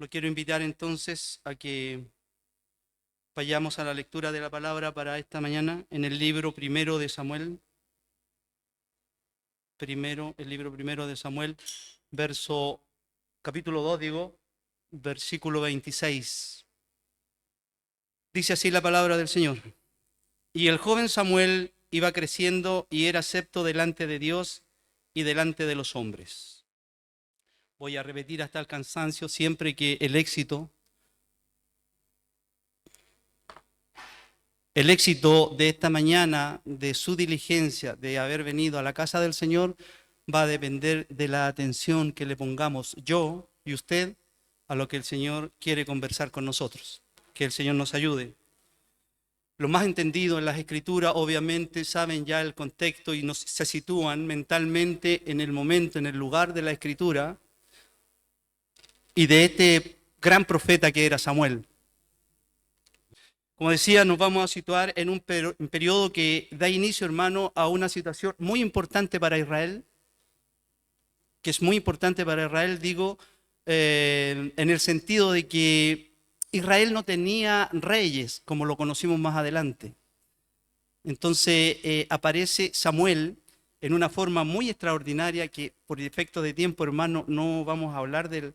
Lo quiero invitar entonces a que vayamos a la lectura de la palabra para esta mañana en el libro primero de Samuel. El libro primero de Samuel, capítulo 2, versículo 26. Dice así la palabra del Señor. Y el joven Samuel iba creciendo y era acepto delante de Dios y delante de los hombres. Voy a repetir hasta el cansancio siempre que el éxito de esta mañana, de su diligencia, de haber venido a la casa del Señor, va a depender de la atención que le pongamos yo y usted a lo que el Señor quiere conversar con nosotros. Que el Señor nos ayude. Los más entendidos en las Escrituras obviamente saben ya el contexto y se sitúan mentalmente en el momento, en el lugar de la Escritura y de este gran profeta que era Samuel. Como decía, nos vamos a situar en un periodo que da inicio, hermano, a una situación muy importante para Israel, que es muy importante para Israel, en el sentido de que Israel no tenía reyes, como lo conocimos más adelante. Entonces aparece Samuel en una forma muy extraordinaria que por efecto de tiempo, hermano, no vamos a hablar de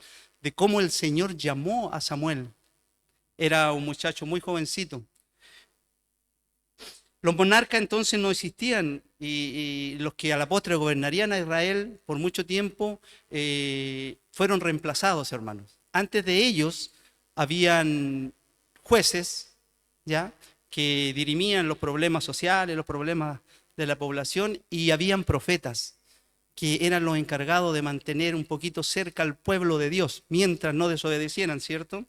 cómo el Señor llamó a Samuel. Era un muchacho muy jovencito. Los monarcas entonces no existían y los que a la postre gobernarían a Israel por mucho tiempo fueron reemplazados, hermanos. Antes de ellos habían jueces, ¿ya?, que dirimían los problemas sociales, los problemas de la población, y habían profetas que eran los encargados de mantener un poquito cerca al pueblo de Dios mientras no desobedecieran, ¿cierto?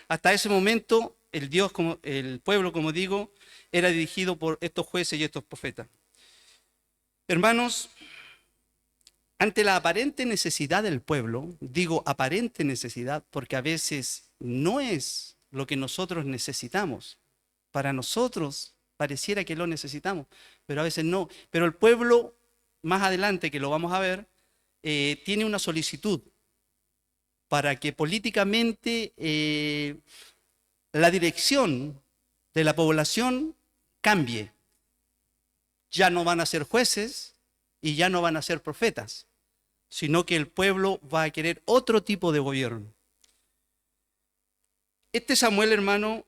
Hasta ese momento el pueblo, como digo, era dirigido por estos jueces y estos profetas. Hermanos, ante la aparente necesidad del pueblo, digo aparente necesidad porque a veces no es lo que nosotros necesitamos. Para nosotros pareciera que lo necesitamos, pero a veces no. Pero el pueblo, más adelante que lo vamos a ver, tiene una solicitud para que políticamente la dirección de la población cambie. Ya no van a ser jueces y ya no van a ser profetas, sino que el pueblo va a querer otro tipo de gobierno. Este Samuel, hermano,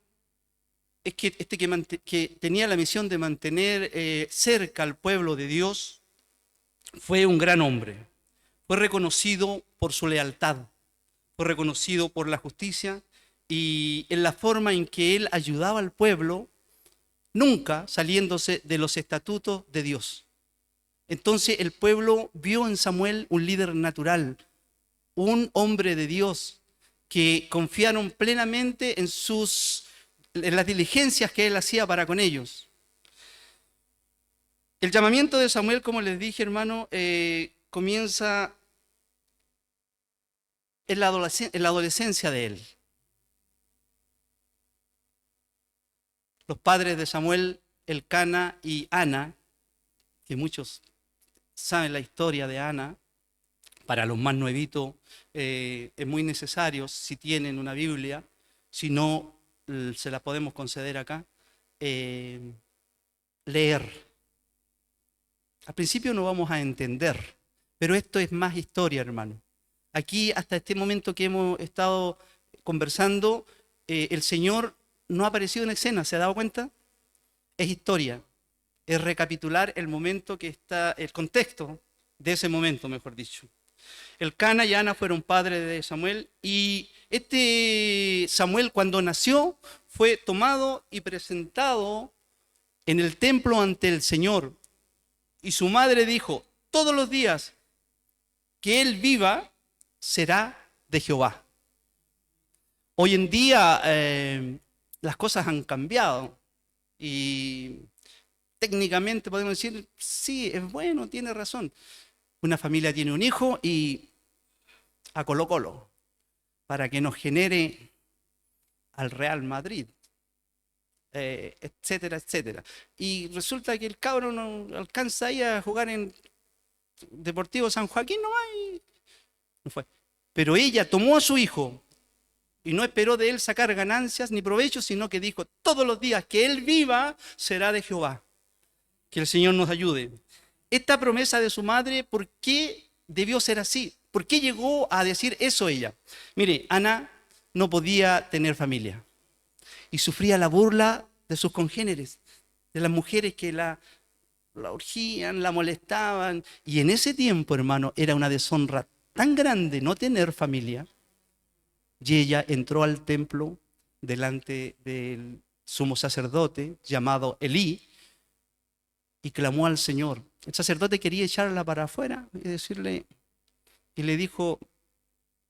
que tenía la misión de mantener cerca al pueblo de Dios, fue un gran hombre. Fue reconocido por su lealtad, fue reconocido por la justicia y en la forma en que él ayudaba al pueblo, nunca saliéndose de los estatutos de Dios. Entonces el pueblo vio en Samuel un líder natural, un hombre de Dios, que confiaron plenamente en las diligencias que él hacía para con ellos. El llamamiento de Samuel, como les dije, hermano, comienza en la adolescencia de él. Los padres de Samuel, Elcana y Ana, que muchos saben la historia de Ana, para los más nuevitos es muy necesario, si tienen una Biblia, si no, se la podemos conceder acá, leer. Al principio no vamos a entender, pero esto es más historia, hermano. Aquí, hasta este momento que hemos estado conversando, el Señor no ha aparecido en escena, ¿se ha dado cuenta? Es historia, es recapitular el momento que está, el contexto de ese momento, mejor dicho. Elcana y Ana fueron padres de Samuel y este Samuel, cuando nació, fue tomado y presentado en el templo ante el Señor. Y su madre dijo: todos los días que él viva será de Jehová. Hoy en día las cosas han cambiado y técnicamente podemos decir, sí, es bueno, tiene razón. Una familia tiene un hijo y a Colo-Colo para que nos genere al Real Madrid, etcétera, etcétera. Y resulta que el cabro no alcanza ahí a jugar en Deportivo San Joaquín, no fue. Pero ella tomó a su hijo Y no esperó de él sacar ganancias ni provechos, sino que dijo, todos los días que él viva será de Jehová. Que el Señor nos ayude. Esta promesa de su madre, ¿por qué debió ser así? ¿Por qué llegó a decir eso ella? Mire, Ana no podía tener familia y sufría la burla de sus congéneres, de las mujeres que la urgían, la molestaban. Y en ese tiempo, hermano, era una deshonra tan grande no tener familia. Y ella entró al templo delante del sumo sacerdote llamado Elí y clamó al Señor. El sacerdote quería echarla para afuera y decirle, y le dijo,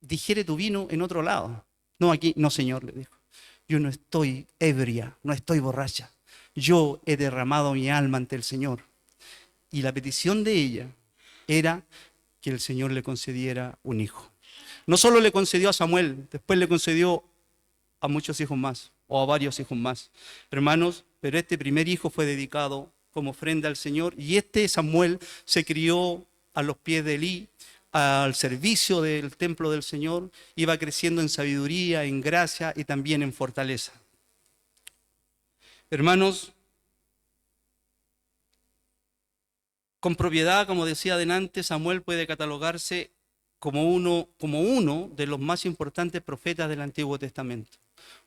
digiere tu vino en otro lado. No aquí, no Señor, le dijo. Yo no estoy ebria, no estoy borracha. Yo he derramado mi alma ante el Señor. Y la petición de ella era que el Señor le concediera un hijo. No solo le concedió a Samuel, después le concedió a muchos hijos más, o a varios hijos más. Hermanos, pero este primer hijo fue dedicado como ofrenda al Señor, y este Samuel se crió a los pies de Elí, al servicio del templo del Señor, iba creciendo en sabiduría, en gracia y también en fortaleza. Hermanos, con propiedad, como decía adelante, Samuel puede catalogarse como uno de los más importantes profetas del Antiguo Testamento.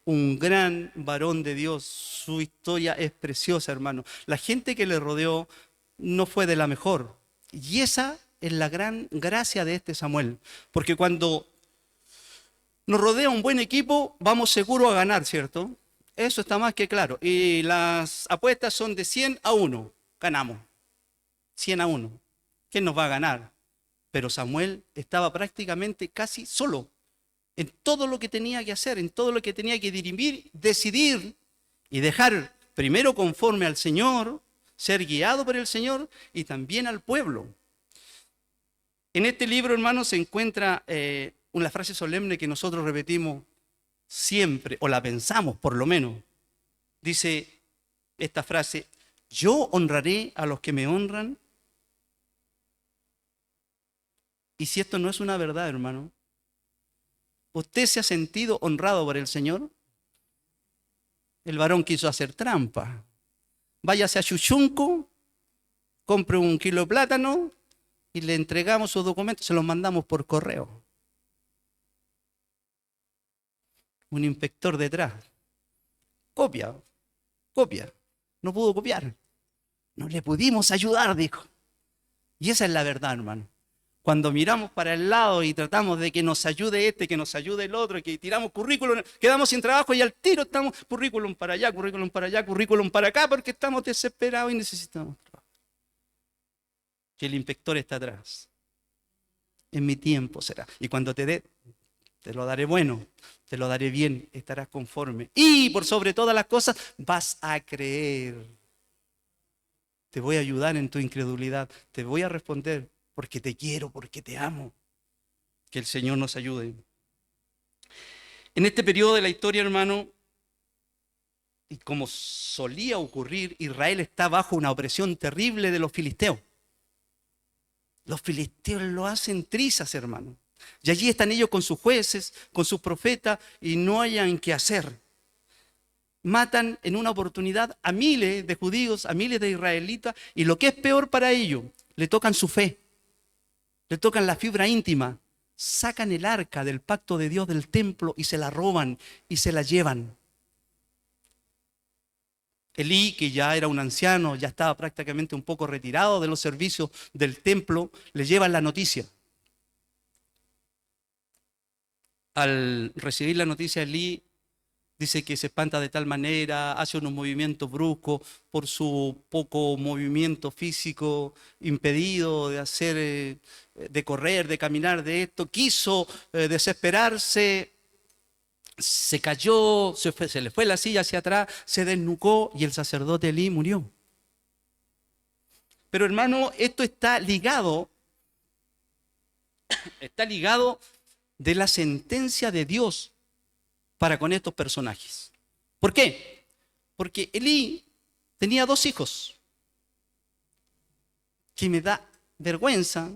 Un gran varón de Dios, su historia es preciosa, hermano. La gente que le rodeó no fue de la mejor. Y esa es la gran gracia de este Samuel. Porque cuando nos rodea un buen equipo, vamos seguro a ganar, ¿cierto? Eso está más que claro. Y las apuestas son de 100-1. Ganamos. 100-1. ¿Quién nos va a ganar? Pero Samuel estaba prácticamente casi solo en todo lo que tenía que hacer, en todo lo que tenía que dirimir, decidir y dejar primero conforme al Señor, ser guiado por el Señor y también al pueblo. En este libro, hermanos, se encuentra una frase solemne que nosotros repetimos siempre, o la pensamos por lo menos. Dice esta frase, yo honraré a los que me honran. Y si esto no es una verdad, hermano, ¿usted se ha sentido honrado por el Señor? El varón quiso hacer trampa. Váyase a Chuchunco, compre 1 kilo de plátano y le entregamos sus documentos, se los mandamos por correo. Un inspector detrás. Copia. No pudo copiar. No le pudimos ayudar, dijo. Y esa es la verdad, hermano. Cuando miramos para el lado y tratamos de que nos ayude este, que nos ayude el otro, que tiramos currículum, quedamos sin trabajo y al tiro estamos currículum para allá, currículum para allá, currículum para acá, porque estamos desesperados y necesitamos trabajo. Que el inspector está atrás. En mi tiempo será. Y cuando te dé, te lo daré bueno, te lo daré bien, estarás conforme. Y por sobre todas las cosas, vas a creer. Te voy a ayudar en tu incredulidad, te voy a responder. Porque te quiero, porque te amo. Que el Señor nos ayude. En este periodo de la historia, hermano, y como solía ocurrir, Israel está bajo una opresión terrible de los filisteos. Los filisteos lo hacen trizas, hermano. Y allí están ellos con sus jueces, con sus profetas, y no hayan qué hacer. Matan en una oportunidad a miles de judíos, a miles de israelitas, y lo que es peor para ellos, le tocan su fe. Le tocan la fibra íntima, sacan el arca del pacto de Dios del templo y se la roban y se la llevan. Elí, que ya era un anciano, ya estaba prácticamente un poco retirado de los servicios del templo, le llevan la noticia. Al recibir la noticia, Elí dice que se espanta de tal manera, hace unos movimientos bruscos por su poco movimiento físico impedido de hacer, de correr, de caminar, de esto. Quiso desesperarse, se cayó, se le fue la silla hacia atrás, se desnucó y el sacerdote Elí murió. Pero hermano, esto está ligado de la sentencia de Dios para con estos personajes. ¿Por qué? Porque Elí tenía 2 hijos que me da vergüenza,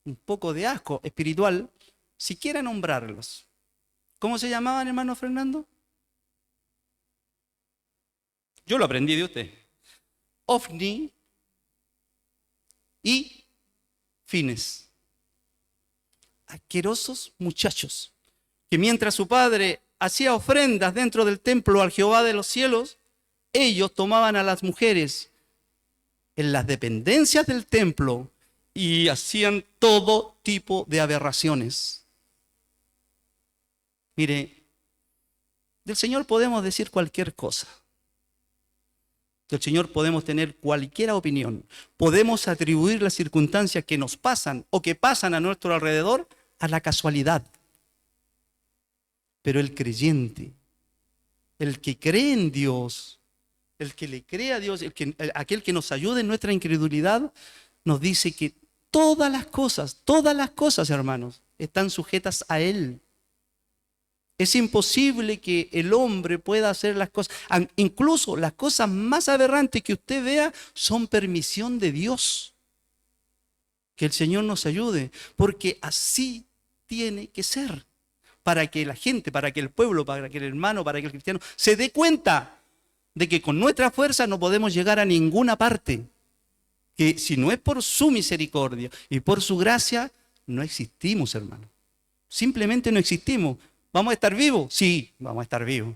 un poco de asco espiritual, siquiera nombrarlos. ¿Cómo se llamaban, hermano Fernando? Yo lo aprendí de usted. Ofni y Fines. Asquerosos muchachos, que mientras su padre hacía ofrendas dentro del templo al Jehová de los cielos, ellos tomaban a las mujeres en las dependencias del templo y hacían todo tipo de aberraciones. Mire, del Señor podemos decir cualquier cosa. Del Señor podemos tener cualquier opinión. Podemos atribuir las circunstancias que nos pasan o que pasan a nuestro alrededor a la casualidad. Pero el creyente, el que cree en Dios, el que le cree a Dios, aquel que nos ayude en nuestra incredulidad, nos dice que todas las cosas, hermanos, están sujetas a Él. Es imposible que el hombre pueda hacer las cosas. Incluso las cosas más aberrantes que usted vea son permisión de Dios. Que el Señor nos ayude, porque así tiene que ser. Para que la gente, para que el pueblo, para que el hermano, para que el cristiano se dé cuenta de que con nuestra fuerza no podemos llegar a ninguna parte. Que si no es por su misericordia y por su gracia, no existimos, hermano. Simplemente no existimos. ¿Vamos a estar vivos? Sí, vamos a estar vivos.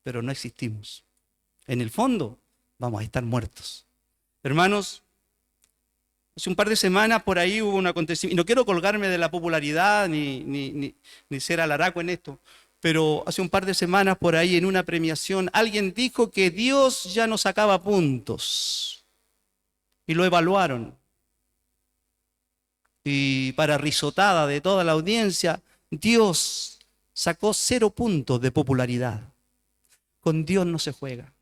Pero no existimos. En el fondo, vamos a estar muertos. Hermanos, hace un par de semanas por ahí hubo un acontecimiento, y no quiero colgarme de la popularidad ni ser alaraco en esto, pero hace un par de semanas por ahí en una premiación alguien dijo que Dios ya no sacaba puntos y lo evaluaron. Y para risotada de toda la audiencia, Dios sacó 0 puntos de popularidad. Con Dios no se juega.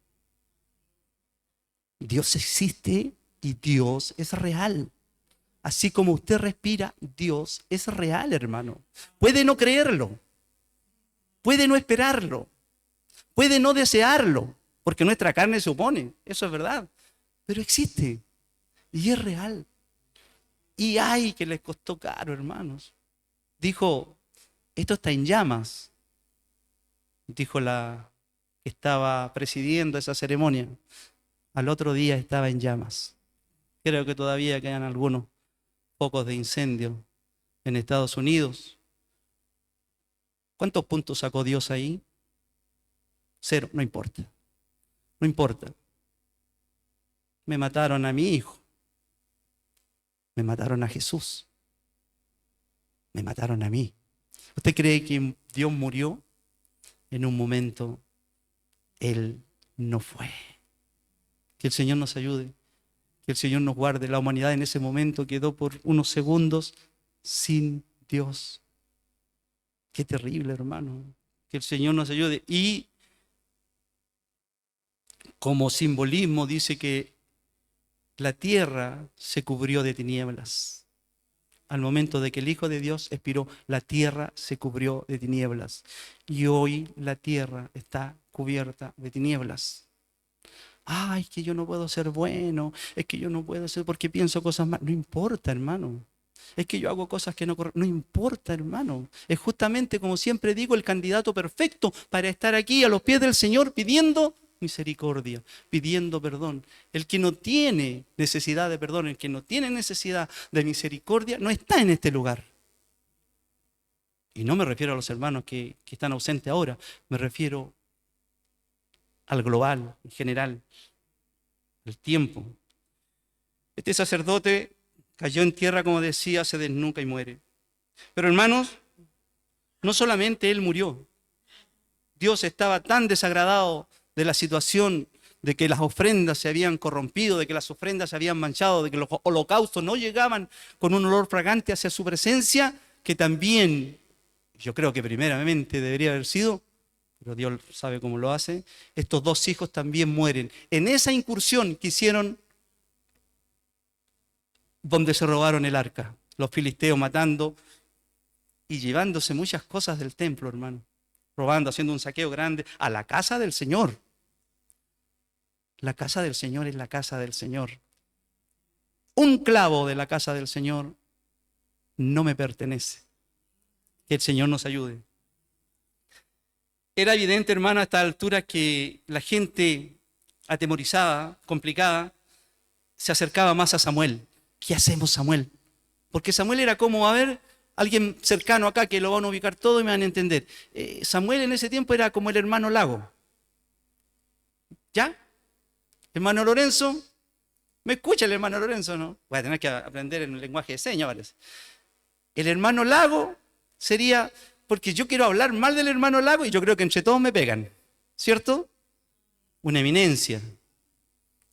Dios existe y Dios es real. Así como usted respira, Dios es real, hermano. Puede no creerlo, puede no esperarlo, puede no desearlo, porque nuestra carne se opone, eso es verdad. Pero existe y es real. Y ay, que les costó caro, hermanos. Dijo, esto está en llamas, dijo la que estaba presidiendo esa ceremonia. Al otro día estaba en llamas. Creo que todavía quedan algunos focos de incendio en Estados Unidos. ¿Cuántos puntos sacó Dios ahí? 0, no importa. No importa. Me mataron a mi hijo. Me mataron a Jesús. Me mataron a mí. ¿Usted cree que Dios murió? En un momento, Él no fue. Que el Señor nos ayude. Que el Señor nos guarde. La humanidad en ese momento quedó por unos segundos sin Dios. Qué terrible, hermano. Que el Señor nos ayude. Y como simbolismo dice que la tierra se cubrió de tinieblas. Al momento de que el Hijo de Dios expiró, la tierra se cubrió de tinieblas. Y hoy la tierra está cubierta de tinieblas. Ay, es que yo no puedo ser bueno, es que yo no puedo ser porque pienso cosas malas. No importa, hermano. Es que yo hago cosas que no corresponden. No importa, hermano. Es justamente, como siempre digo, el candidato perfecto para estar aquí a los pies del Señor pidiendo misericordia, pidiendo perdón. El que no tiene necesidad de perdón, el que no tiene necesidad de misericordia, no está en este lugar. Y no me refiero a los hermanos que están ausentes ahora, me refiero al global, en general, el tiempo. Este sacerdote cayó en tierra, como decía, se desnuca y muere. Pero hermanos, no solamente él murió. Dios estaba tan desagradado de la situación de que las ofrendas se habían corrompido, de que las ofrendas se habían manchado, de que los holocaustos no llegaban con un olor fragante hacia su presencia, que también, yo creo que primeramente debería haber sido, pero Dios sabe cómo lo hace, estos 2 hijos también mueren. En esa incursión que hicieron donde se robaron el arca, los filisteos matando y llevándose muchas cosas del templo, hermano. Robando, haciendo un saqueo grande a la casa del Señor. La casa del Señor es la casa del Señor. Un clavo de la casa del Señor no me pertenece. Que el Señor nos ayude. Era evidente, hermano, a esta altura que la gente atemorizada, complicada, se acercaba más a Samuel. ¿Qué hacemos, Samuel? Porque Samuel era como, a ver, alguien cercano acá que lo van a ubicar todo y me van a entender. Samuel en ese tiempo era como el hermano Lago. ¿Ya? Hermano Lorenzo, ¿me escucha el hermano Lorenzo, no? Voy a tener que aprender en el lenguaje de señas, parece. El hermano Lago sería, porque yo quiero hablar mal del hermano Lago y yo creo que entre todos me pegan, ¿cierto? Una eminencia,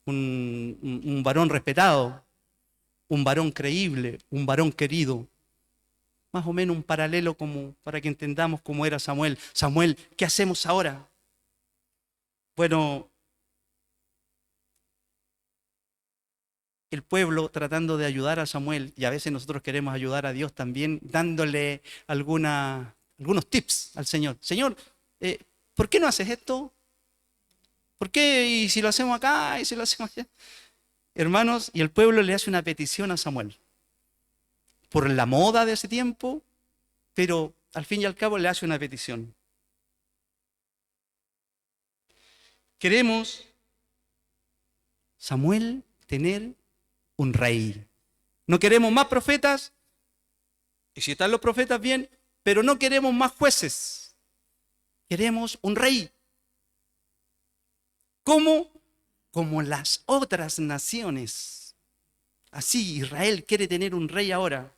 un varón respetado, un varón creíble, un varón querido. Más o menos un paralelo como para que entendamos cómo era Samuel. Samuel, ¿qué hacemos ahora? Bueno, el pueblo tratando de ayudar a Samuel, y a veces nosotros queremos ayudar a Dios también, dándole algunos tips al Señor. Señor, ¿por qué no haces esto? ¿Por qué? ¿Y si lo hacemos acá? ¿Y si lo hacemos allá? Hermanos, y el pueblo le hace una petición a Samuel. Por la moda de ese tiempo, pero al fin y al cabo le hace una petición. Queremos, Samuel, tener un rey. No queremos más profetas, y si están los profetas bien, pero no queremos más jueces. Queremos un rey. ¿Cómo? Como las otras naciones. Así Israel quiere tener un rey ahora.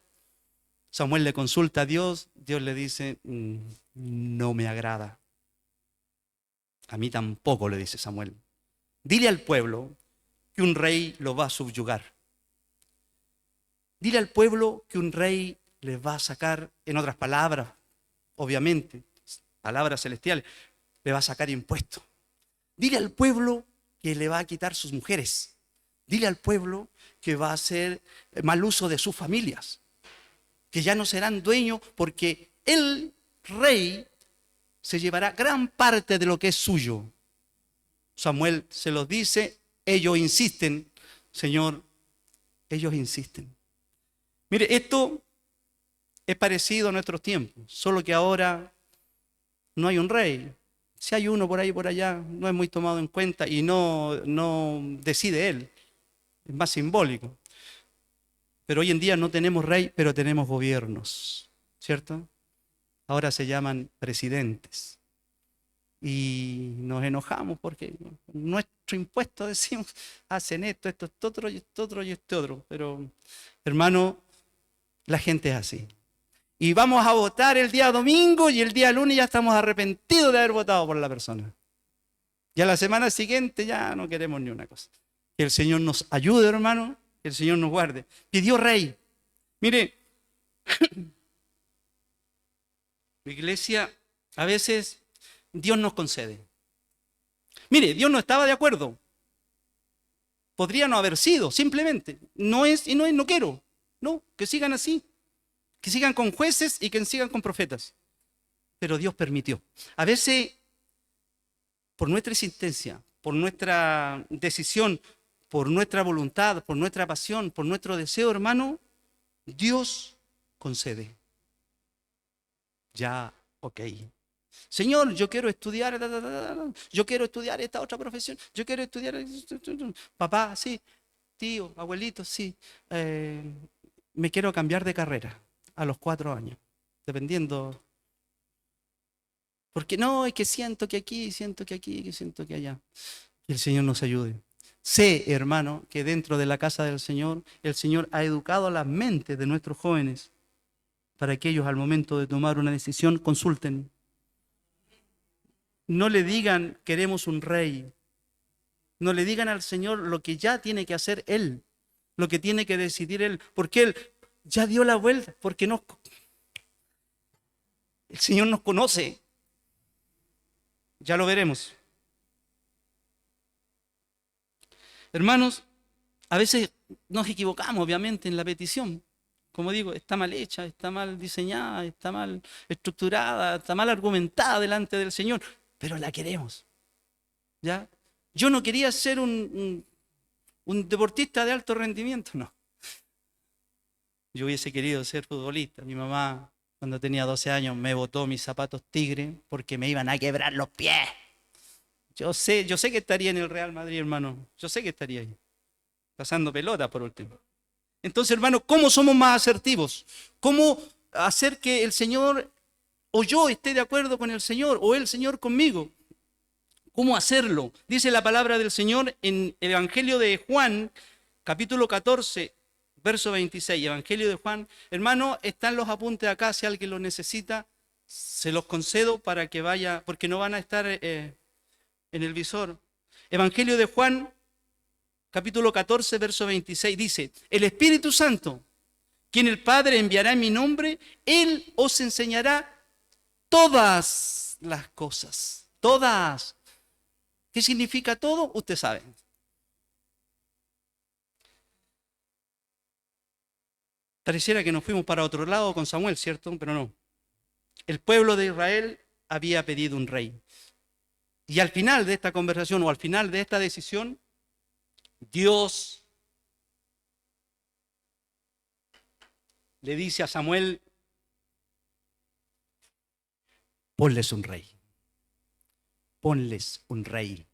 Samuel le consulta a Dios, Dios le dice, no me agrada. A mí tampoco, le dice Samuel. Dile al pueblo que un rey lo va a subyugar. Dile al pueblo que un rey les va a sacar, en otras palabras, obviamente, palabras celestiales, le va a sacar impuestos. Dile al pueblo que le va a quitar sus mujeres. Dile al pueblo que va a hacer mal uso de sus familias, que ya no serán dueños porque el rey se llevará gran parte de lo que es suyo. Samuel se los dice, ellos insisten, Señor, ellos insisten. Mire, esto es parecido a nuestros tiempos, solo que ahora no hay un rey. Si hay uno por ahí por allá, no es muy tomado en cuenta y no decide él, es más simbólico. Pero hoy en día no tenemos rey, pero tenemos gobiernos, ¿cierto? Ahora se llaman presidentes. Y nos enojamos porque nuestro impuesto decimos, hacen esto, esto otro, y esto otro, y este otro. Pero, hermano, la gente es así. Y vamos a votar el día domingo y el día lunes ya estamos arrepentidos de haber votado por la persona. Ya la semana siguiente ya no queremos ni una cosa. Que el Señor nos ayude, hermano, que el Señor nos guarde. Pidió rey. Mire, la iglesia, a veces Dios nos concede. Mire, Dios no estaba de acuerdo. Podría no haber sido, simplemente. No es y no es, no quiero. No, que sigan así. Que sigan con jueces y que sigan con profetas. Pero Dios permitió. A veces, por nuestra insistencia, por nuestra decisión, por nuestra voluntad, por nuestra pasión, por nuestro deseo, hermano, Dios concede. Ya, ok. Señor, yo quiero estudiar, yo quiero estudiar esta otra profesión, yo quiero estudiar, papá, sí, tío, abuelito, sí, me quiero cambiar de carrera a los 4 años, dependiendo, porque no, es que siento que aquí, siento que aquí, que siento que allá. Que el Señor nos ayude. Sé, hermano, que dentro de la casa del Señor, el Señor ha educado las mentes de nuestros jóvenes para que ellos al momento de tomar una decisión consulten. No le digan queremos un rey. No le digan al Señor lo que ya tiene que hacer Él, lo que tiene que decidir Él, porque Él ya dio la vuelta, porque el Señor nos conoce. Ya lo veremos. Hermanos, a veces nos equivocamos, obviamente, en la petición. Como digo, está mal hecha, está mal diseñada, está mal estructurada, está mal argumentada delante del Señor, pero la queremos. ¿Ya? Yo no quería ser un deportista de alto rendimiento, no. Yo hubiese querido ser futbolista. Mi mamá Cuando tenía 12 años me botó mis zapatos tigre porque me iban a quebrar los pies. Yo sé que estaría en el Real Madrid, hermano. Yo sé que estaría ahí, pasando pelota por último. Entonces, hermano, ¿cómo somos más asertivos? ¿Cómo hacer que el Señor o yo esté de acuerdo con el Señor o el Señor conmigo? ¿Cómo hacerlo? Dice la palabra del Señor en el Evangelio de Juan, capítulo 14, verso 26. Evangelio de Juan. Hermano, están los apuntes acá, si alguien los necesita, se los concedo para que vaya, porque no van a estar en el visor. Evangelio de Juan, capítulo 14, verso 26, dice: el Espíritu Santo, quien el Padre enviará en mi nombre, Él os enseñará todas las cosas. Todas. ¿Qué significa todo? Usted sabe. Pareciera que nos fuimos para otro lado con Samuel, ¿cierto? Pero no. El pueblo de Israel había pedido un rey. Y al final de esta conversación o al final de esta decisión, Dios le dice a Samuel: ponles un rey. Ponles un rey.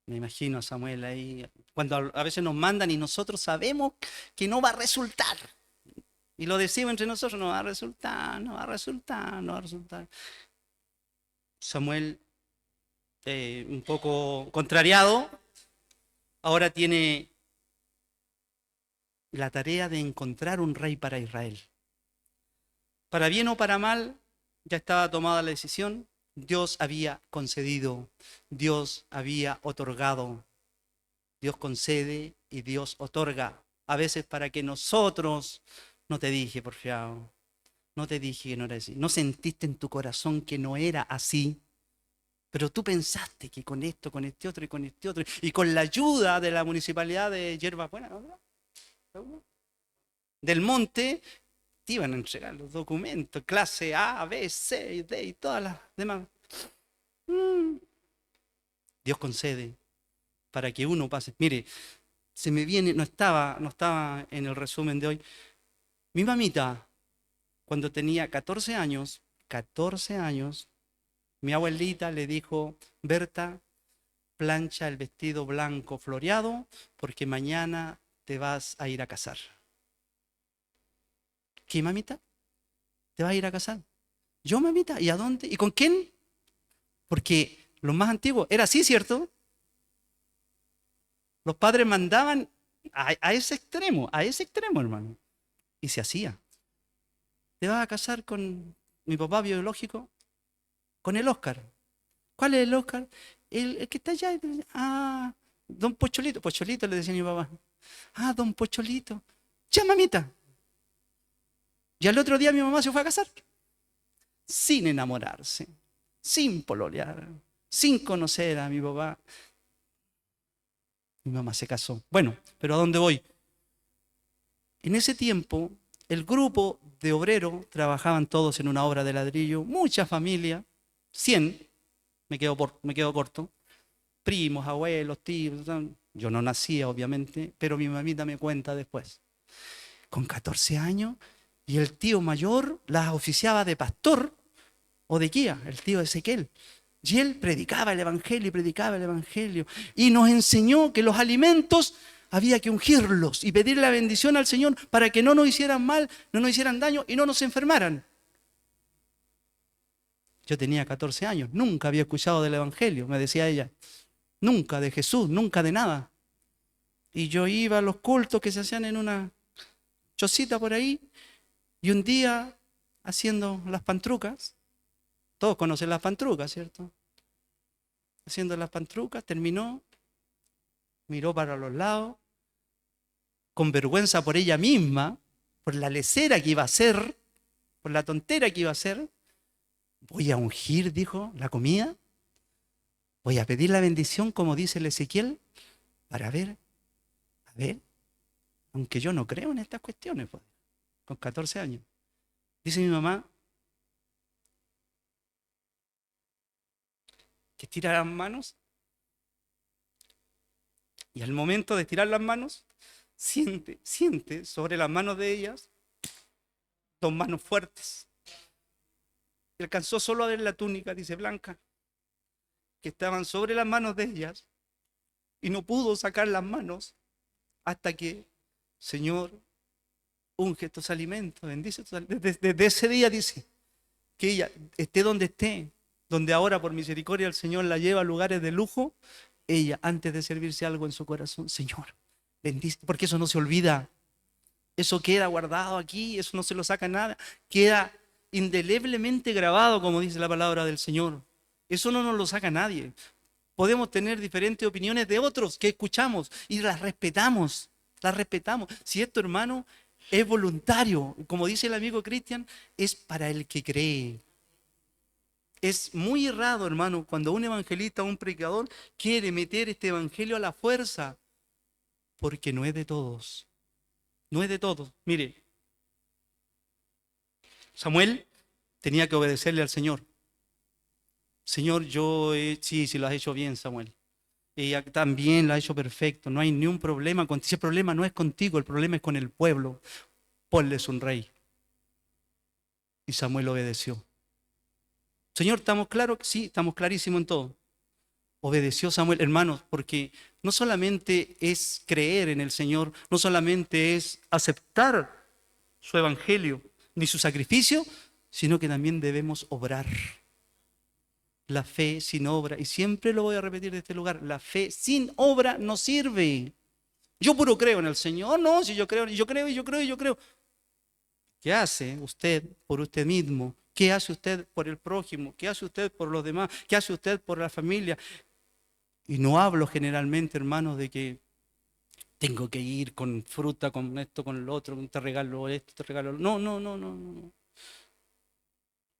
Me imagino a Samuel ahí, cuando a veces nos mandan y nosotros sabemos que no va a resultar. Y lo decimos entre nosotros: no va a resultar, no va a resultar, no va a resultar. Samuel, un poco contrariado, ahora tiene la tarea de encontrar un rey para Israel. Para bien o para mal, ya estaba tomada la decisión. Dios había concedido, Dios había otorgado. Dios concede y Dios otorga. A veces para que nosotros, no te dije, porfiado, no te dije que no era así. No sentiste en tu corazón que no era así. Pero tú pensaste que con esto, con este otro y con este otro, y con la ayuda de la municipalidad de Yerba Buena, ¿no? Del Monte, te iban a entregar los documentos, clase A, B, C, D y todas las demás. Dios concede para que uno pase. Mire, se me viene, no estaba en el resumen de hoy. Mi mamita, cuando tenía 14 años, mi abuelita le dijo: Berta, plancha el vestido blanco floreado porque mañana te vas a ir a casar. ¿Qué, mamita? ¿Te vas a ir a casar? ¿Yo, mamita? ¿Y a dónde? ¿Y con quién? Porque lo más antiguo era así, ¿cierto? Los padres mandaban a ese extremo, hermano. Y se hacía. ¿Te vas a casar con mi papá biológico? Con el Oscar. ¿Cuál es el Oscar? El que está allá. Ah, don Pocholito. Pocholito le decía a mi papá. Ah, don Pocholito. Ya, mamita. Y al otro día mi mamá se fue a casar. Sin enamorarse, sin pololear, sin conocer a mi papá. Mi mamá se casó. Bueno, pero ¿a dónde voy? En ese tiempo, el grupo de obreros trabajaban todos en una obra de ladrillo, mucha familia, 100, me quedo corto, primos, abuelos, tíos. Yo no nacía, obviamente, pero mi mamita me cuenta después. Con 14 años, y el tío mayor las oficiaba de pastor o de guía, el tío Ezequiel. Y él predicaba el Evangelio y predicaba el Evangelio. Y nos enseñó que los alimentos había que ungirlos y pedirle la bendición al Señor para que no nos hicieran mal, no nos hicieran daño y no nos enfermaran. Yo tenía 14 años, nunca había escuchado del Evangelio, me decía ella. Nunca de Jesús, nunca de nada. Y yo iba a los cultos que se hacían en una chocita por ahí. Y un día, haciendo las pantrucas, todos conocen las pantrucas, ¿cierto? Haciendo las pantrucas, terminó, miró para los lados, con vergüenza por ella misma, por la lesera que iba a hacer, por la tontera que iba a hacer. Voy a ungir, dijo, la comida. Voy a pedir la bendición, como dice el Ezequiel, para ver, a ver, aunque yo no creo en estas cuestiones, pues, con 14 años. Dice mi mamá que estira las manos y al momento de estirar las manos, siente sobre las manos de ellas dos manos fuertes. Y alcanzó solo a ver la túnica, dice Blanca, que estaban sobre las manos de ellas, y no pudo sacar las manos hasta que, Señor, unge estos alimentos, bendice estos alimentos. Desde ese día dice que ella esté donde ahora por misericordia el Señor la lleva a lugares de lujo, ella antes de servirse algo en su corazón, Señor, bendice, porque eso no se olvida, eso queda guardado aquí, eso no se lo saca nada, queda indeleblemente grabado, como dice la palabra del Señor. Eso no nos lo saca nadie. Podemos tener diferentes opiniones de otros que escuchamos y las respetamos, las respetamos. Si esto, hermano, es voluntario, como dice el amigo Cristian, es para el que cree. Es muy errado, hermano, cuando un evangelista o un predicador quiere meter este evangelio a la fuerza, porque no es de todos. No es de todos. Mire, Samuel tenía que obedecerle al Señor. Señor, sí, lo has hecho bien, Samuel. Ella también lo ha hecho perfecto. No hay ni un problema. Ese problema no es contigo, el problema es con el pueblo. Ponles un rey. Y Samuel obedeció. Señor, ¿estamos claros? Sí, estamos clarísimos en todo. Obedeció Samuel, hermanos, porque no solamente es creer en el Señor, no solamente es aceptar su evangelio ni su sacrificio, sino que también debemos obrar. La fe sin obra, y siempre lo voy a repetir de este lugar, la fe sin obra no sirve. Yo puro creo en el Señor, no, si yo creo, y yo creo, y yo creo, y yo creo. ¿Qué hace usted por usted mismo? ¿Qué hace usted por el prójimo? ¿Qué hace usted por los demás? ¿Qué hace usted por la familia? Y no hablo generalmente, hermanos, de que tengo que ir con fruta, con esto, con lo otro, te regalo esto, te regalo lo otro. No.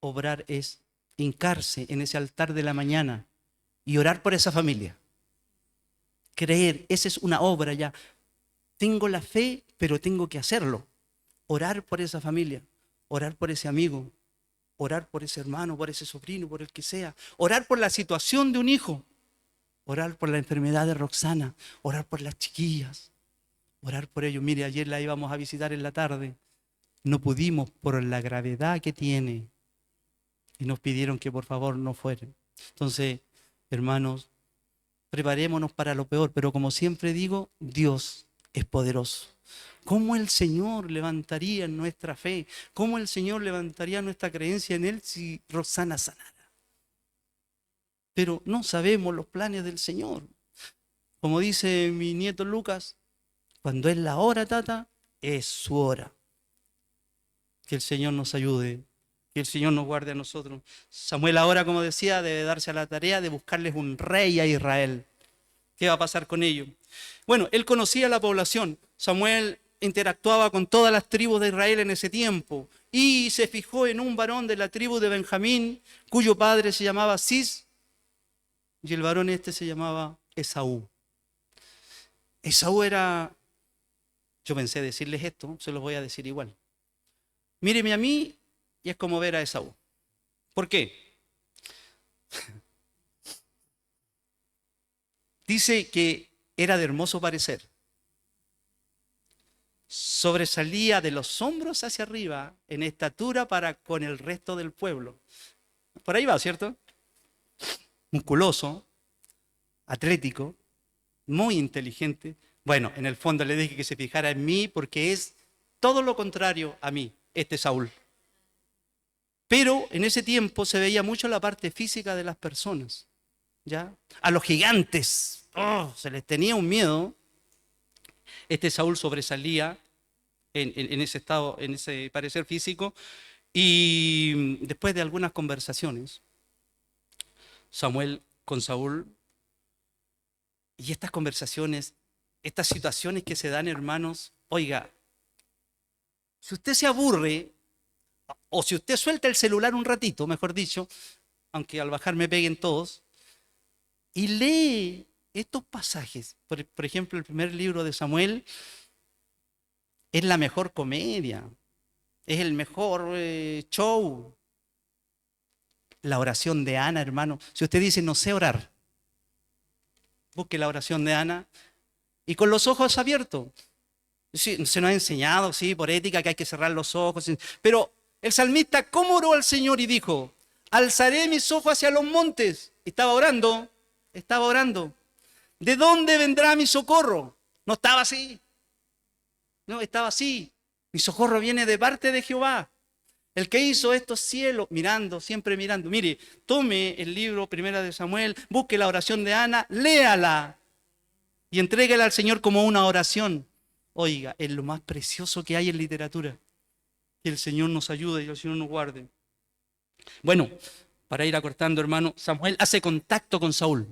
Obrar es hincarse en ese altar de la mañana y orar por esa familia. Creer, esa es una obra ya. Tengo la fe, pero tengo que hacerlo. Orar por esa familia, orar por ese amigo, orar por ese hermano, por ese sobrino, por el que sea. Orar por la situación de un hijo, orar por la enfermedad de Roxana, orar por las chiquillas, orar por ellos. Mire, ayer la íbamos a visitar en la tarde, no pudimos por la gravedad que tiene y nos pidieron que por favor no fueran. Entonces, hermanos, preparémonos para lo peor, pero como siempre digo, Dios es poderoso. ¿Cómo el Señor levantaría nuestra fe? ¿Cómo el Señor levantaría nuestra creencia en Él si Roxana sanara? Pero no sabemos los planes del Señor. Como dice mi nieto Lucas, cuando es la hora, tata, es su hora. Que el Señor nos ayude, que el Señor nos guarde a nosotros. Samuel ahora, como decía, debe darse a la tarea de buscarles un rey a Israel. ¿Qué va a pasar con ellos? Bueno, él conocía la población. Samuel interactuaba con todas las tribus de Israel en ese tiempo y se fijó en un varón de la tribu de Benjamín, cuyo padre se llamaba Cis, y el varón este se llamaba Esaú. Esaú era, yo pensé decirles esto, se los voy a decir igual. Míreme a mí y es como ver a Esaú. ¿Por qué? Dice que era de hermoso parecer. Sobresalía de los hombros hacia arriba en estatura para con el resto del pueblo. Por ahí va, ¿cierto? Musculoso, atlético, muy inteligente. Bueno, en el fondo le dije que se fijara en mí porque es todo lo contrario a mí, este Saúl. Pero en ese tiempo se veía mucho la parte física de las personas, ¿ya? A los gigantes, se les tenía un miedo. Este Saúl sobresalía en ese estado, en ese parecer físico, y después de algunas conversaciones, Samuel con Saúl, y estas conversaciones, estas situaciones que se dan, hermanos, oiga, si usted se aburre, o si usted suelta el celular un ratito, mejor dicho, aunque al bajar me peguen todos, y lee estos pasajes, por ejemplo, el primer libro de Samuel, es la mejor comedia, es el mejor show. La oración de Ana, hermano. Si usted dice, no sé orar, busque la oración de Ana y con los ojos abiertos. Sí, se nos ha enseñado, sí, por ética, que hay que cerrar los ojos, pero El salmista, ¿cómo oró al Señor y dijo? Alzaré mis ojos hacia los montes. Estaba orando. ¿De dónde vendrá mi socorro? No estaba así. No, estaba así. Mi socorro viene de parte de Jehová, el que hizo estos cielos, mirando, siempre mirando. Mire, tome el libro Primera de Samuel, busque la oración de Ana, léala y entréguela al Señor como una oración. Oiga, es lo más precioso que hay en literatura. Que el Señor nos ayude y el Señor nos guarde. Bueno, para ir acortando, hermano, Samuel hace contacto con Saúl.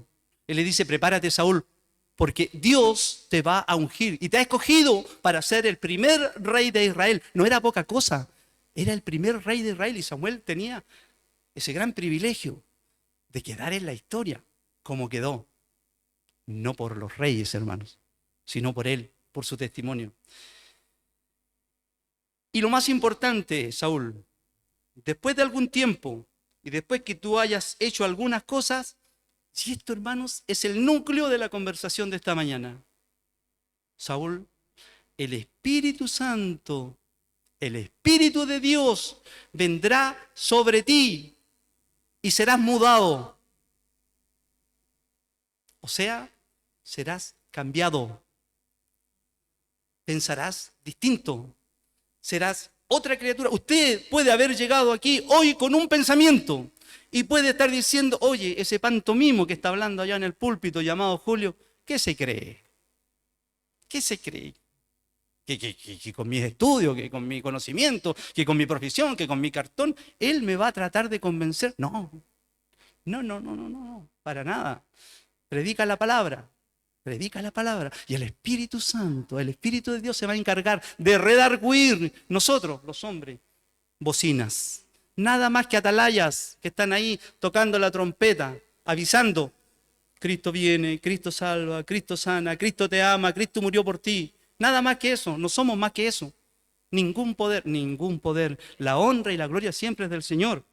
Él le dice, prepárate, Saúl, porque Dios te va a ungir y te ha escogido para ser el primer rey de Israel. No era poca cosa, era el primer rey de Israel y Samuel tenía ese gran privilegio de quedar en la historia como quedó. No por los reyes, hermanos, sino por él, por su testimonio. Y lo más importante, Saúl, después de algún tiempo y después que tú hayas hecho algunas cosas, y esto, hermanos, es el núcleo de la conversación de esta mañana. Saúl, el Espíritu Santo, el Espíritu de Dios vendrá sobre ti y serás mudado. O sea, serás cambiado. Pensarás distinto. Serás otra criatura. Usted puede haber llegado aquí hoy con un pensamiento y puede estar diciendo, oye, ese pantomimo que está hablando allá en el púlpito llamado Julio, ¿qué se cree? ¿Qué se cree? Que con mis estudios, que con mi conocimiento, que con mi profesión, que con mi cartón, él me va a tratar de convencer. No, para nada. Predica la palabra. Y el Espíritu Santo, el Espíritu de Dios se va a encargar de redarguir nosotros, los hombres, bocinas. Nada más que atalayas que están ahí tocando la trompeta, avisando. Cristo viene, Cristo salva, Cristo sana, Cristo te ama, Cristo murió por ti. Nada más que eso, no somos más que eso. Ningún poder. La honra y la gloria siempre es del Señor.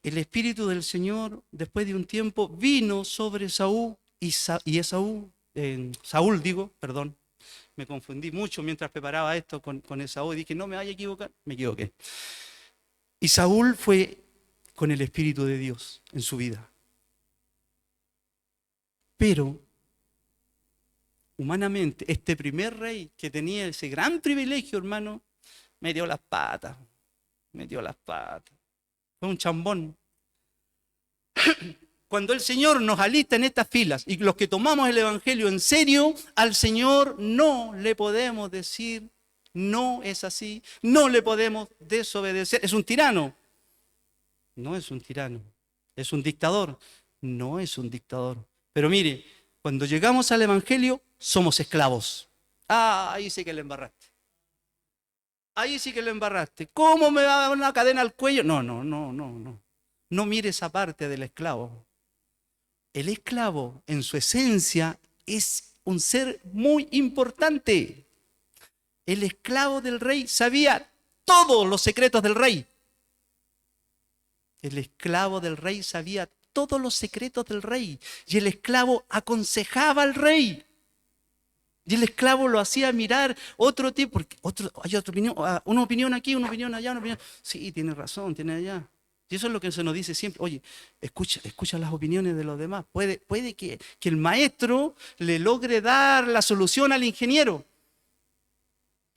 El Espíritu del Señor, después de un tiempo, vino sobre Saúl me confundí mucho mientras preparaba esto con Esaú y dije, no me vaya a equivocar, me equivoqué. Y Saúl fue con el Espíritu de Dios en su vida. Pero, humanamente, este primer rey que tenía ese gran privilegio, hermano, metió las patas. Fue un chambón. Cuando el Señor nos alista en estas filas y los que tomamos el Evangelio en serio, al Señor no le podemos decir, no es así, no le podemos desobedecer. Es un tirano. No es un tirano. Es un dictador. No es un dictador. Pero mire, cuando llegamos al Evangelio, somos esclavos. Ah, ahí sí que le embarraste. Ahí sí que le embarraste. ¿Cómo me va a dar una cadena al cuello? No. No mire esa parte del esclavo. El esclavo, en su esencia, es un ser muy importante. El esclavo del rey sabía todos los secretos del rey. El esclavo del rey sabía todos los secretos del rey. Y el esclavo aconsejaba al rey. Y el esclavo lo hacía mirar otro tipo, porque hay otra opinión, una opinión aquí, una opinión allá, una opinión. Sí, tiene razón, tiene allá. Y eso es lo que se nos dice siempre. Oye, escucha las opiniones de los demás. Puede que el maestro le logre dar la solución al ingeniero.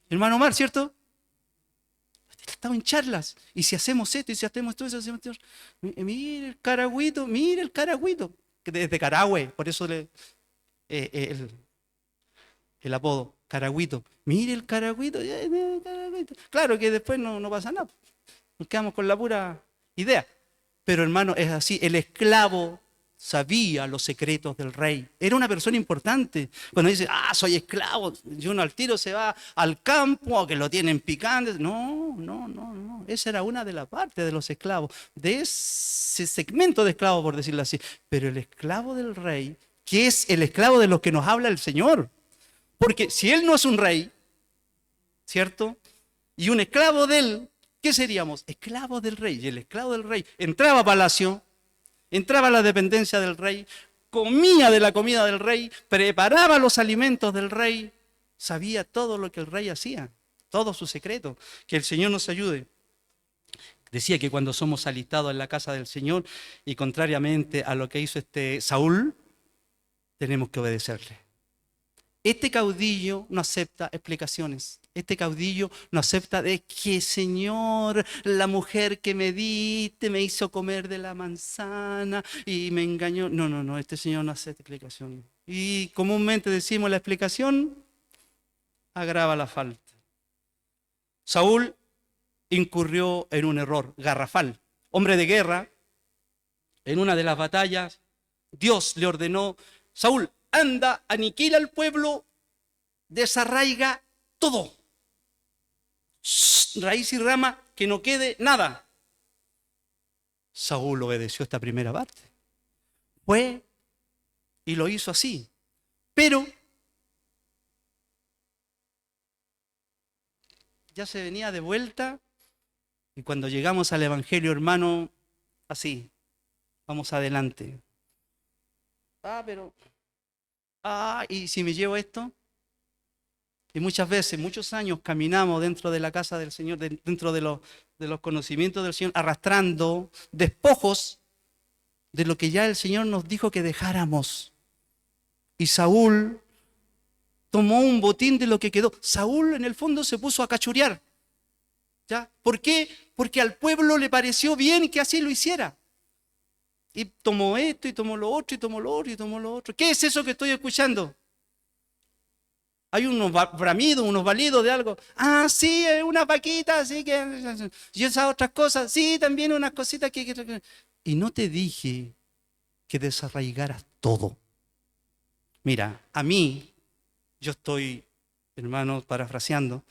Hermano Omar, ¿cierto? Estaba en charlas. Y si hacemos esto, y si hacemos esto, y si hacemos esto. Mire el caragüito. Que desde Carahue, por eso el apodo, caragüito. Mire el caragüito. Claro que después no pasa nada. Nos quedamos con la pura idea. Pero hermano, es así. El esclavo sabía los secretos del rey. Era una persona importante. Cuando dice, soy esclavo, y uno al tiro se va al campo, o que lo tienen picante. No. Esa era una de las partes de los esclavos, de ese segmento de esclavos, por decirlo así. Pero el esclavo del rey, que es el esclavo de los que nos habla el Señor. Porque si él no es un rey, ¿cierto? Y un esclavo de él, ¿qué seríamos? Esclavos del rey. Y el esclavo del rey entraba a palacio, entraba a la dependencia del rey, comía de la comida del rey, preparaba los alimentos del rey, sabía todo lo que el rey hacía. todo su secreto. Que el Señor nos ayude. Decía que cuando somos alistados en la casa del Señor y contrariamente a lo que hizo este Saúl, tenemos que obedecerle. Este caudillo no acepta explicaciones. Este caudillo no acepta de que, Señor, la mujer que me diste me hizo comer de la manzana y me engañó. No, no, no, este Señor no acepta explicación. Y comúnmente decimos la explicación agrava la falta. Saúl incurrió en un error garrafal. Hombre de guerra, en una de las batallas, Dios le ordenó: Saúl, anda, aniquila al pueblo, desarraiga todo. Raíz y rama, que no quede nada. Saúl obedeció esta primera parte. Fue y lo hizo así. Pero ya se venía de vuelta y cuando llegamos al Evangelio, hermano, así, vamos adelante. ¿Y si me llevo esto? Y muchas veces, muchos años caminamos dentro de la casa del Señor, dentro de los conocimientos del Señor, arrastrando despojos de lo que ya el Señor nos dijo que dejáramos. Y Saúl tomó un botín de lo que quedó. Saúl en el fondo se puso a cachurear. ¿Ya? ¿Por qué? Porque al pueblo le pareció bien que así lo hiciera. Y tomó esto, y tomó lo otro, y tomó lo otro, y tomó lo otro. ¿Qué es eso que estoy escuchando? Hay unos bramidos, unos balidos de algo. Ah, sí, una vaquita, así que... Y esas otras cosas, sí, también unas cositas que... Y no te dije que desarraigaras todo. Mira, a mí, yo estoy, hermanos, parafraseando,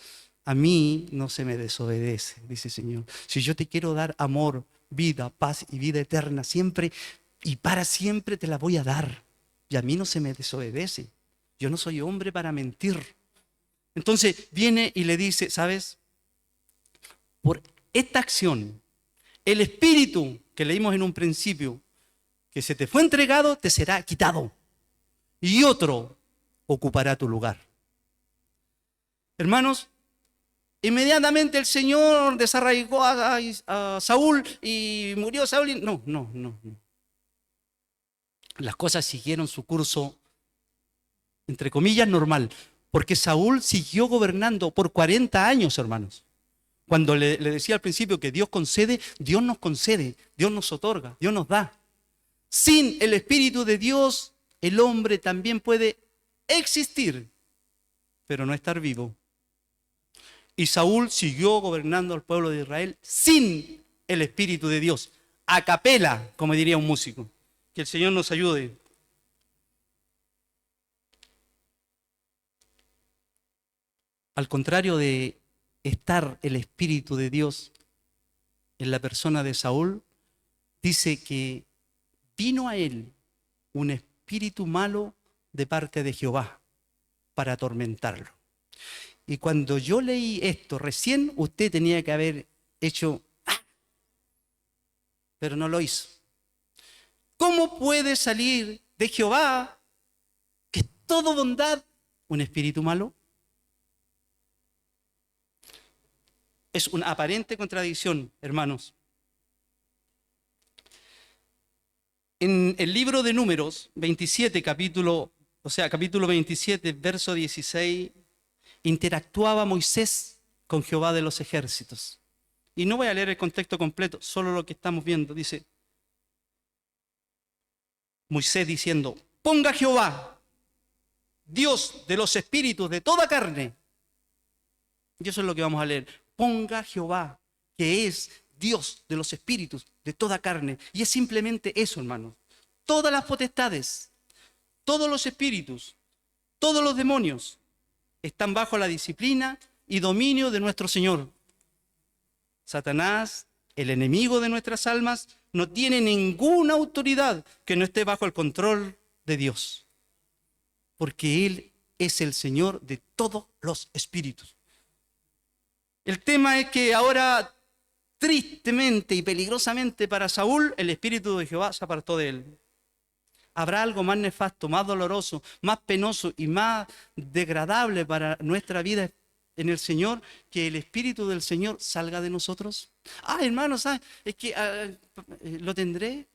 a mí no se me desobedece, dice el Señor. Si yo te quiero dar amor, vida, paz y vida eterna, siempre y para siempre te la voy a dar. Y a mí no se me desobedece. Yo no soy hombre para mentir. Entonces viene y le dice, ¿sabes? Por esta acción, el espíritu que leímos en un principio, que se te fue entregado, te será quitado. Y otro ocupará tu lugar. Hermanos, inmediatamente el Señor desarraigó a Saúl y murió Saúl. No. Las cosas siguieron su curso, entre comillas, normal. Porque Saúl siguió gobernando por 40 años, hermanos. Cuando le decía al principio que Dios concede, Dios nos otorga, Dios nos da. Sin el Espíritu de Dios, el hombre también puede existir, pero no estar vivo. Y Saúl siguió gobernando al pueblo de Israel sin el Espíritu de Dios, a capela, como diría un músico. Que el Señor nos ayude. Al contrario de estar el Espíritu de Dios en la persona de Saúl, dice que vino a él un espíritu malo de parte de Jehová para atormentarlo. Y cuando yo leí esto recién, usted tenía que haber hecho, pero no lo hizo. ¿Cómo puede salir de Jehová, que es todo bondad, un espíritu malo? Es una aparente contradicción, hermanos. En el libro de Números 27, capítulo 27, verso 16, interactuaba Moisés con Jehová de los ejércitos. Y no voy a leer el contexto completo, solo lo que estamos viendo. Dice Moisés diciendo: ponga Jehová, Dios de los espíritus de toda carne. Y eso es lo que vamos a leer. Ponga Jehová, que es Dios de los espíritus de toda carne. Y es simplemente eso, hermanos. Todas las potestades, todos los espíritus, todos los demonios están bajo la disciplina y dominio de nuestro Señor. Satanás, el enemigo de nuestras almas, no tiene ninguna autoridad que no esté bajo el control de Dios. Porque Él es el Señor de todos los espíritus. El tema es que ahora, tristemente y peligrosamente para Saúl, el Espíritu de Jehová se apartó de él. ¿Habrá algo más nefasto, más doloroso, más penoso y más degradable para nuestra vida en el Señor que el Espíritu del Señor salga de nosotros? Hermanos, es que lo tendré.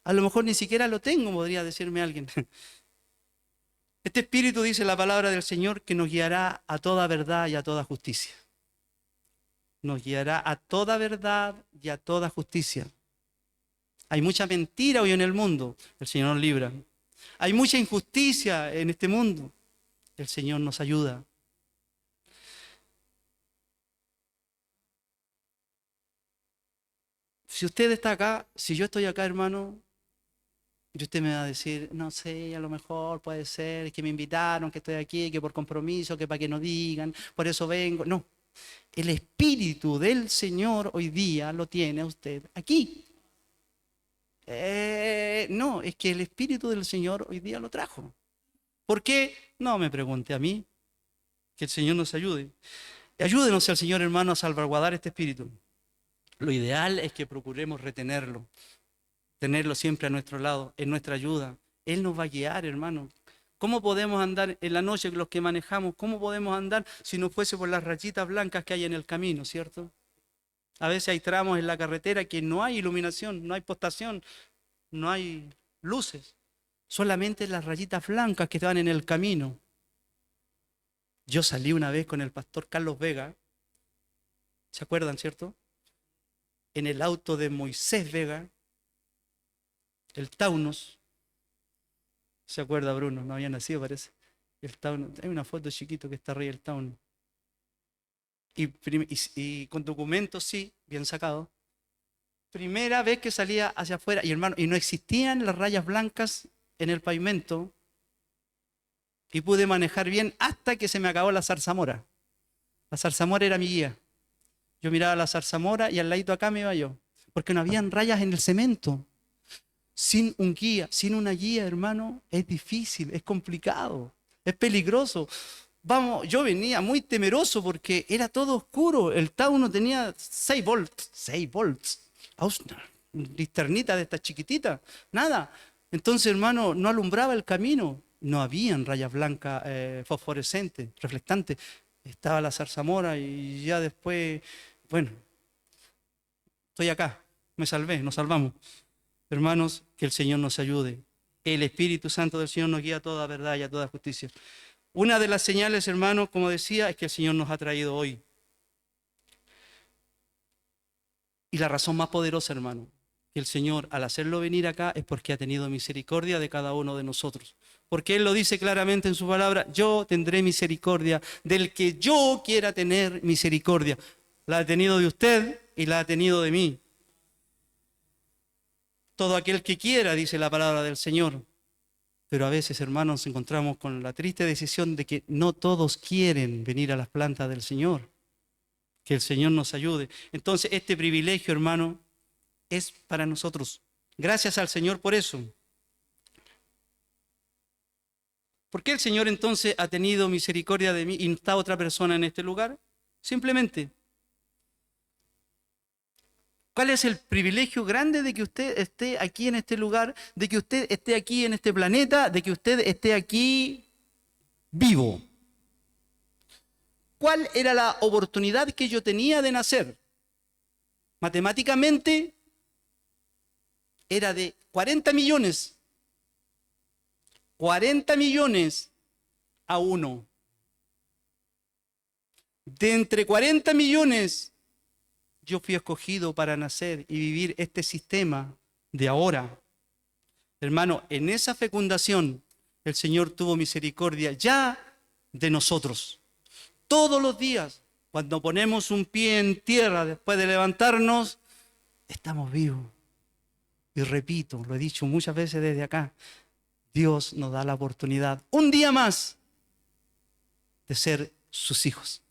A lo mejor ni siquiera lo tengo, podría decirme alguien. Este Espíritu, dice la palabra del Señor, que nos guiará a toda verdad y a toda justicia. Nos guiará a toda verdad y a toda justicia. Hay mucha mentira hoy en el mundo, el Señor nos libra. Hay mucha injusticia en este mundo, el Señor nos ayuda. Si usted está acá, si yo estoy acá, hermano, y usted me va a decir, no sé, a lo mejor puede ser que me invitaron, que estoy aquí, que por compromiso, que para que no digan, por eso vengo. No, el Espíritu del Señor hoy día lo tiene usted aquí. No, es que el Espíritu del Señor hoy día lo trajo. ¿Por qué? No me pregunte a mí. Que el Señor nos ayude. Ayúdenos al Señor, hermano, a salvaguardar este Espíritu. Lo ideal es que procuremos retenerlo. Tenerlo siempre a nuestro lado, en nuestra ayuda. Él nos va a guiar, hermano. ¿Cómo podemos andar en la noche los que manejamos? ¿Cómo podemos andar si no fuese por las rayitas blancas que hay en el camino, cierto? A veces hay tramos en la carretera que no hay iluminación, no hay postación, no hay luces. Solamente las rayitas blancas que van en el camino. Yo salí una vez con el pastor Carlos Vega. ¿Se acuerdan, cierto? En el auto de Moisés Vega. El Taunus. ¿Se acuerda, Bruno? No había nacido, parece. El Taunus. Hay una foto chiquito que está arriba del Taunus. Y con documentos, sí, bien sacado. Primera vez que salía hacia afuera. Y hermano, y no existían las rayas blancas en el pavimento. Y pude manejar bien hasta que se me acabó la zarzamora. La zarzamora era mi guía. Yo miraba la zarzamora y al ladito acá me iba yo. Porque no habían rayas en el cemento. Sin un guía, sin una guía, hermano, es difícil, es complicado, es peligroso. Vamos, yo venía muy temeroso porque era todo oscuro. El Taunus tenía 6 volts, 6 volts. Linternita de esta chiquitita, nada. Entonces, hermano, no alumbraba el camino. No habían rayas blancas fosforescentes, reflectantes. Estaba la zarzamora y ya después, bueno, estoy acá, me salvé, nos salvamos. Hermanos, que el Señor nos ayude. El Espíritu Santo del Señor nos guía a toda verdad y a toda justicia. Una de las señales, hermanos, como decía, es que el Señor nos ha traído hoy. Y la razón más poderosa, hermano, que el Señor al hacerlo venir acá es porque ha tenido misericordia de cada uno de nosotros. Porque Él lo dice claramente en su palabra, yo tendré misericordia del que yo quiera tener misericordia. La ha tenido de usted y la ha tenido de mí. Todo aquel que quiera, dice la palabra del Señor. Pero a veces, hermanos, nos encontramos con la triste decisión de que no todos quieren venir a las plantas del Señor. Que el Señor nos ayude. Entonces, este privilegio, hermano, es para nosotros. Gracias al Señor por eso. ¿Por qué el Señor entonces ha tenido misericordia de mí y no está otra persona en este lugar? Simplemente. ¿Cuál es el privilegio grande de que usted esté aquí en este lugar, de que usted esté aquí en este planeta, de que usted esté aquí vivo? ¿Cuál era la oportunidad que yo tenía de nacer? Matemáticamente era de 40 millones. 40 millones a 1. De entre 40 millones yo fui escogido para nacer y vivir este sistema de ahora. Hermano, en esa fecundación el Señor tuvo misericordia ya de nosotros. Todos los días, cuando ponemos un pie en tierra después de levantarnos, estamos vivos. Y repito, lo he dicho muchas veces desde acá, Dios nos da la oportunidad, un día más, de ser sus hijos.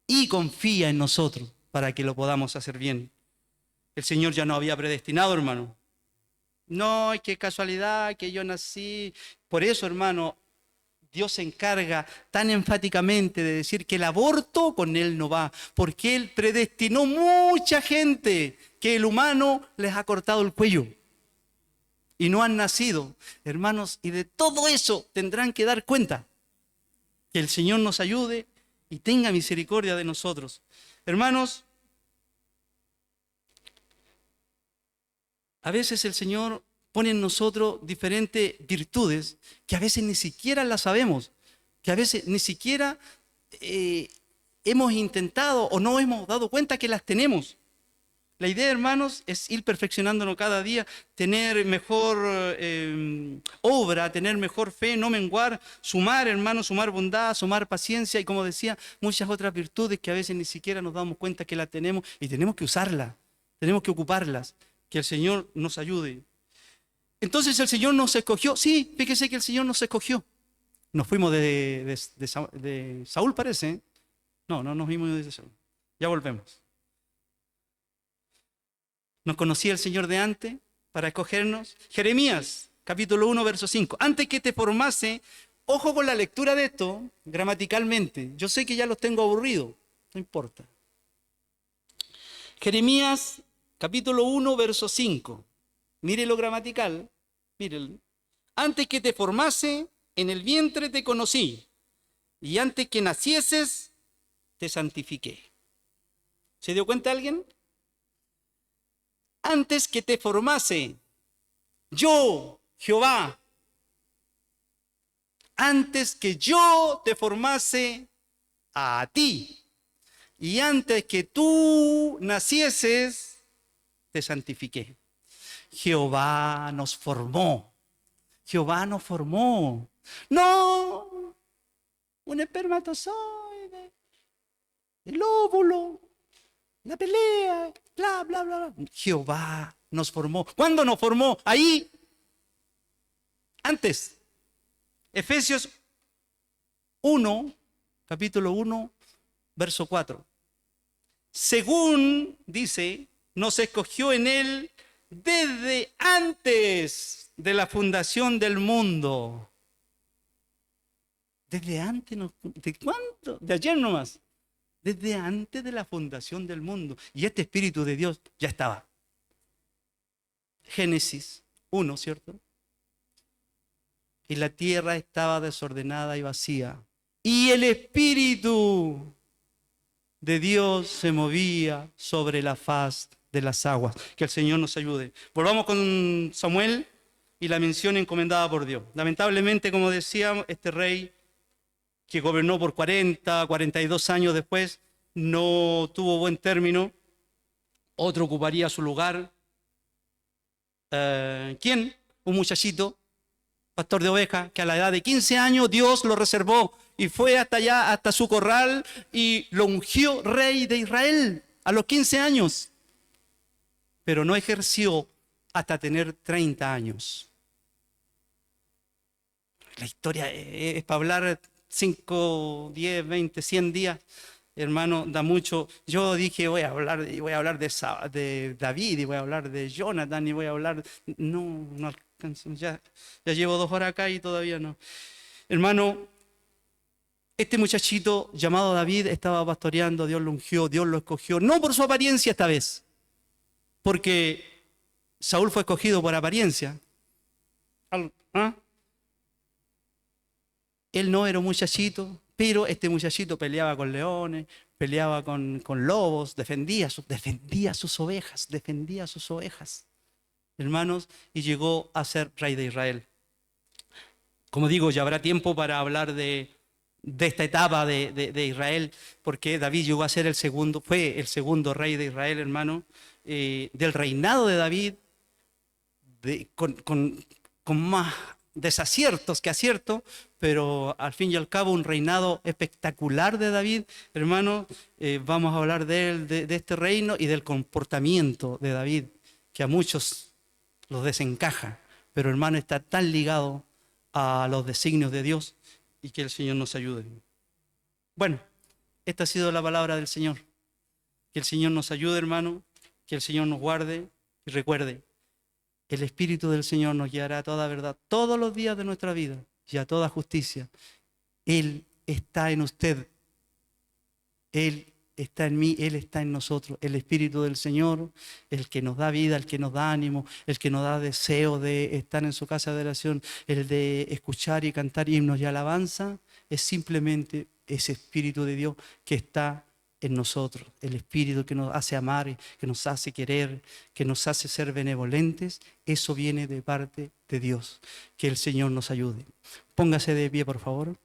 Y confía en nosotros para que lo podamos hacer bien. El Señor ya nos había predestinado, hermano. No, es que casualidad que yo nací. Por eso, hermano, Dios se encarga tan enfáticamente de decir que el aborto con Él no va, porque Él predestinó mucha gente que el humano les ha cortado el cuello y no han nacido. Hermanos, y de todo eso tendrán que dar cuenta. Que el Señor nos ayude y tenga misericordia de nosotros. Hermanos, a veces el Señor pone en nosotros diferentes virtudes que a veces ni siquiera las sabemos, que a veces ni siquiera hemos intentado o no hemos dado cuenta que las tenemos. La idea, hermanos, es ir perfeccionándonos cada día, tener mejor obra, tener mejor fe, no menguar, sumar, hermanos, sumar bondad, sumar paciencia y, como decía, muchas otras virtudes que a veces ni siquiera nos damos cuenta que las tenemos y tenemos que usarlas, tenemos que ocuparlas, que el Señor nos ayude. Entonces el Señor nos escogió, sí, fíjese que el Señor nos escogió. Nos fuimos de Saúl, parece, ¿eh? No nos fuimos de Saúl. Ya volvemos. Nos conocía el Señor de antes para escogernos. Jeremías, capítulo 1, verso 5. Antes que te formase, ojo con la lectura de esto, gramaticalmente. Yo sé que ya los tengo aburridos, no importa. Jeremías, capítulo 1, verso 5. Mire lo gramatical, mírelo. Antes que te formase, en el vientre te conocí, y antes que nacieses, te santifiqué. ¿Se dio cuenta alguien? Antes que te formase, yo, Jehová, antes que yo te formase a ti, y antes que tú nacieses, te santifiqué. Jehová nos formó. Jehová nos formó. No un espermatozoide, el óvulo, la pelea, bla, bla, bla. Jehová nos formó. ¿Cuándo nos formó? Ahí. Antes. Efesios 1, capítulo 1, verso 4. Según, dice, nos escogió en él desde antes de la fundación del mundo. Desde antes, ¿de cuánto? De ayer nomás. Desde antes de la fundación del mundo. Y este Espíritu de Dios ya estaba. Génesis 1, ¿cierto? Y la tierra estaba desordenada y vacía. Y el Espíritu de Dios se movía sobre la faz de las aguas. Que el Señor nos ayude. Volvamos con Samuel y la mención encomendada por Dios. Lamentablemente, como decíamos, este rey que gobernó por 42 años después, no tuvo buen término. Otro ocuparía su lugar. ¿Quién? Un muchachito, pastor de ovejas, que a la edad de 15 años Dios lo reservó y fue hasta allá, hasta su corral, y lo ungió rey de Israel a los 15 años. Pero no ejerció hasta tener 30 años. La historia es para hablar 5, 10, 20, 100 días, hermano, da mucho. Yo dije, voy a hablar de David, y voy a hablar de Jonathan, y voy a hablar... No alcanzo, ya llevo 2 horas acá y todavía no. Hermano, este muchachito llamado David estaba pastoreando, Dios lo ungió, Dios lo escogió, no por su apariencia esta vez, porque Saúl fue escogido por apariencia. ¿Ah? Él no era un muchachito, pero este muchachito peleaba con leones, peleaba con lobos, defendía sus ovejas, hermanos, y llegó a ser rey de Israel. Como digo, ya habrá tiempo para hablar de esta etapa de Israel, porque David llegó a ser fue el segundo rey de Israel, hermano, del reinado de David, con más desaciertos que aciertos, pero al fin y al cabo un reinado espectacular de David, hermano. Vamos a hablar de él, de este reino y del comportamiento de David, que a muchos los desencaja, pero hermano está tan ligado a los designios de Dios, y que el Señor nos ayude. Bueno, esta ha sido la palabra del Señor. Que el Señor nos ayude, hermano, que el Señor nos guarde, y recuerde, el Espíritu del Señor nos guiará a toda verdad todos los días de nuestra vida y a toda justicia. Él está en usted, Él está en mí, Él está en nosotros. El Espíritu del Señor, el que nos da vida, el que nos da ánimo, el que nos da deseo de estar en su casa de oración, el de escuchar y cantar himnos y alabanza, es simplemente ese Espíritu de Dios que está en nosotros, el Espíritu que nos hace amar, que nos hace querer, que nos hace ser benevolentes, eso viene de parte de Dios. Que el Señor nos ayude. Póngase de pie, por favor.